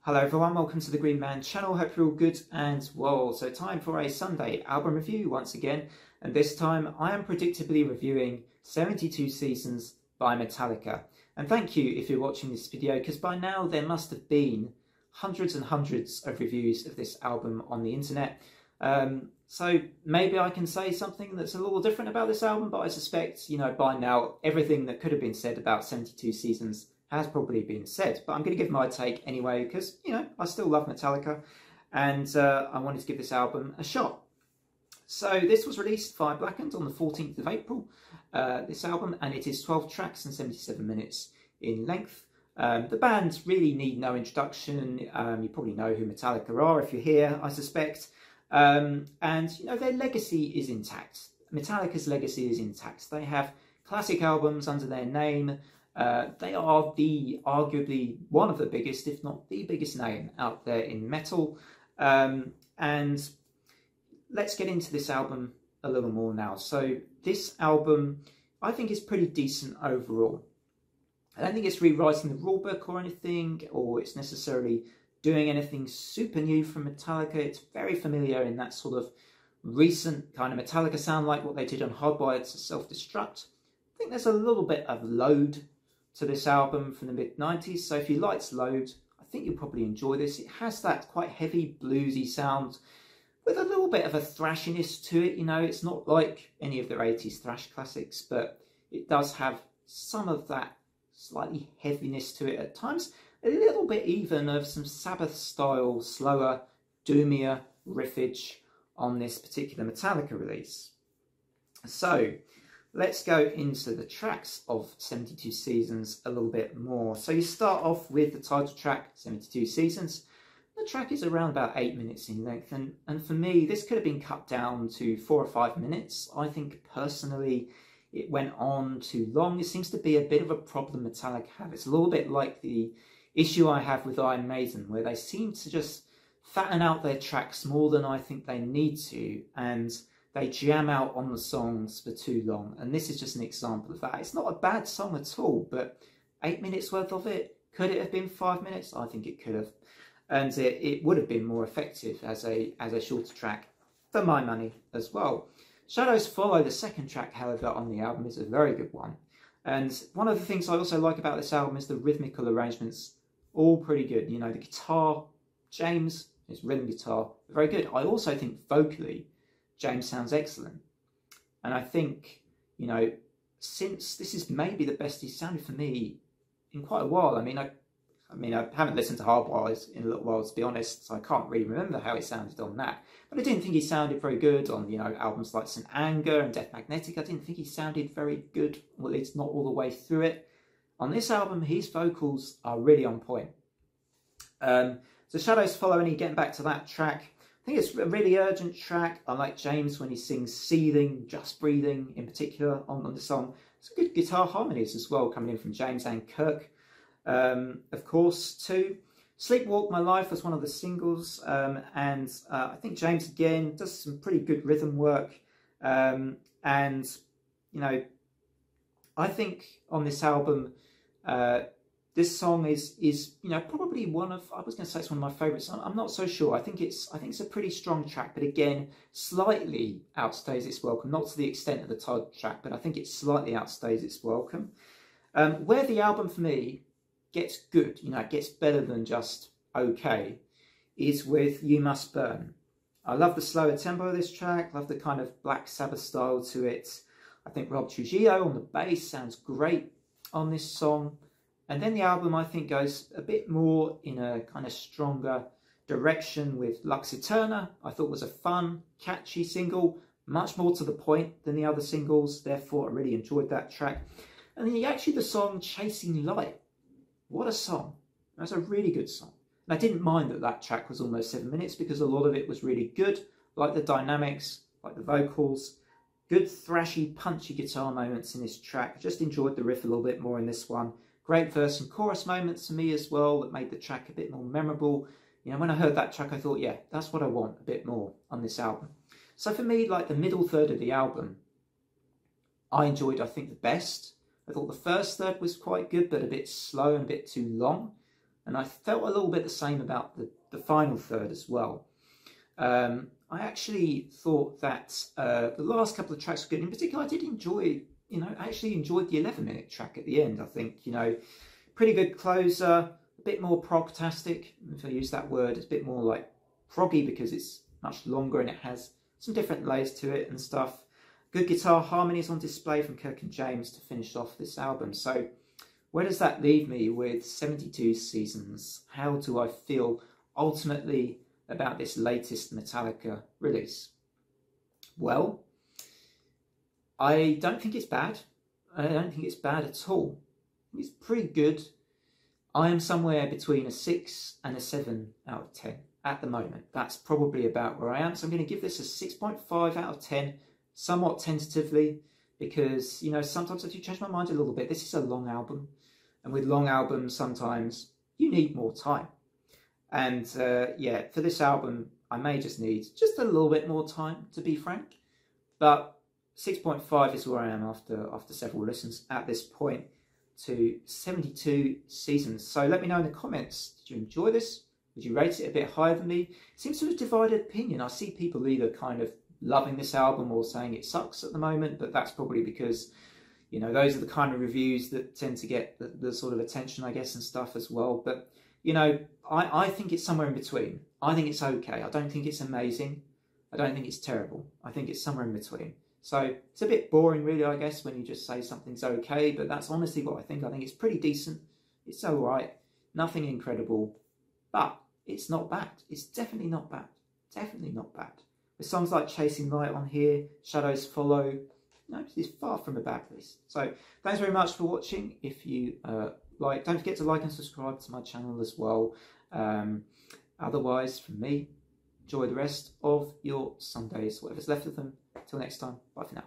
Hello everyone, welcome to the Green Man channel. Hope you're all good and well. So time for a Sunday album review once again, and this time I am predictably reviewing 72 Seasons by Metallica. And thank you if you're watching this video, because by now there must have been hundreds and hundreds of reviews of this album on the internet. So maybe I can say something that's a little different about this album, but I suspect, by now everything that could have been said about 72 Seasons has probably been said. But I'm going to give my take anyway, because, I still love Metallica, and I wanted to give this album a shot. So this was released by Blackened on the 14th of April, this album, and it is 12 tracks and 77 minutes in length. The band really need no introduction. You probably know who Metallica are if you're here, I suspect. And, their legacy is intact. Metallica's legacy is intact. They have classic albums under their name. They are arguably one of the biggest, if not the biggest name out there in metal. And let's get into this album a little more now. So this album, I think, is pretty decent overall. I don't think it's rewriting the rulebook or anything, or it's necessarily doing anything super new from Metallica. It's very familiar in that sort of recent kind of Metallica sound, like what they did on Hardwired to Self-Destruct. I think there's a little bit of load to this album from the mid-90s, so if you liked load, I think you'll probably enjoy this. It has that quite heavy bluesy sound with a little bit of a thrashiness to it. It's not like any of their 80s thrash classics, but it does have some of that slightly heaviness to it at times. A little bit even of some Sabbath-style, slower, doomier riffage on this particular Metallica release. So let's go into the tracks of 72 Seasons a little bit more. So you start off with the title track, 72 Seasons. The track is around about 8 minutes in length, and for me, this could have been cut down to 4 or 5 minutes. I think, personally, it went on too long. It seems to be a bit of a problem Metallica have. It's a little bit like the issue I have with Iron Maiden, where they seem to just fatten out their tracks more than I think they need to, and they jam out on the songs for too long. And this is just an example of that. It's not a bad song at all, but 8 minutes worth of it, could it have been 5 minutes? I think it could have. And it would have been more effective as a shorter track, for my money as well. Shadows Follow, the second track, however, on the album, is a very good one. And one of the things I also like about this album is the rhythmical arrangements. All pretty good. The guitar, James, his rhythm guitar, very good. I also think vocally, James sounds excellent. And I think, since this is maybe the best he's sounded for me in quite a while. I mean, I haven't listened to Hardwired in a little while, to be honest, so I can't really remember how he sounded on that. But I didn't think he sounded very good on, albums like St. Anger and Death Magnetic. I didn't think he sounded very good, well, at least not all the way through it. On this album, his vocals are really on point. So Shadows Follow, and getting back to that track, I think it's a really urgent track. I like James when he sings Seething, Just Breathing in particular on the song. Some good guitar harmonies as well coming in from James and Kirk. Of course, too. Sleepwalk My Life was one of the singles, and I think James again does some pretty good rhythm work. And, I think on this album, this song is probably one of, I was going to say it's one of my favourites. I'm not so sure. I think it's a pretty strong track, but again, slightly outstays its welcome. Not to the extent of the title track, but I think it slightly outstays its welcome. Where the album for me gets good, it gets better than just okay, is with You Must Burn. I love the slower tempo of this track. Love the kind of Black Sabbath style to it. I think Rob Trujillo on the bass sounds great on this song. And then the album, I think, goes a bit more in a kind of stronger direction with Lux Eterna. I thought was a fun, catchy single, much more to the point than the other singles. Therefore, I really enjoyed that track. And then actually the song Chasing Light. What a song. That's a really good song. And I didn't mind that track was almost 7 minutes, because a lot of it was really good. Like the dynamics, like the vocals. Good thrashy, punchy guitar moments in this track. I just enjoyed the riff a little bit more in this one. Great verse and chorus moments for me as well that made the track a bit more memorable. When I heard that track, I thought, yeah, that's what I want a bit more on this album. So for me, like the middle third of the album, I enjoyed, I think, the best. I thought the first third was quite good, but a bit slow and a bit too long. And I felt a little bit the same about the final third as well. I actually thought that the last couple of tracks were good. In particular, I did enjoy, I actually enjoyed the 11-minute track at the end. I think, pretty good closer, a bit more prog-tastic, if I use that word. It's a bit more like proggy because it's much longer and it has some different layers to it and stuff. Good guitar harmonies on display from Kirk and James to finish off this album. So where does that leave me with 72 Seasons? How do I feel ultimately about this latest Metallica release? Well, I don't think it's bad. I don't think it's bad at all. It's pretty good. I am somewhere between a 6 and a 7 out of 10 at the moment. That's probably about where I am. So I'm going to give this a 6.5 out of 10, somewhat tentatively, because, sometimes I do change my mind a little bit. This is a long album. And with long albums, sometimes you need more time. And yeah, for this album, I may just need just a little bit more time, to be frank. But 6.5 is where I am after several listens at this point to 72 Seasons. So let me know in the comments, did you enjoy this? Would you rate it a bit higher than me? It seems to have a divided opinion. I see people either kind of loving this album or saying it sucks at the moment, but that's probably because, those are the kind of reviews that tend to get the sort of attention, I guess, and stuff as well. But, I think it's somewhere in between. I think it's okay. I don't think it's amazing. I don't think it's terrible. I think it's somewhere in between. So it's a bit boring, really, I guess, when you just say something's okay, but that's honestly what I think. I think it's pretty decent. It's all right. Nothing incredible, but it's not bad. It's definitely not bad. Definitely not bad. With songs like Chasing Light on here, Shadows Follow, it's far from a bad list. So thanks very much for watching. If you don't forget to like and subscribe to my channel as well. Otherwise, from me, enjoy the rest of your Sundays, whatever's left of them. Till next time, bye for now.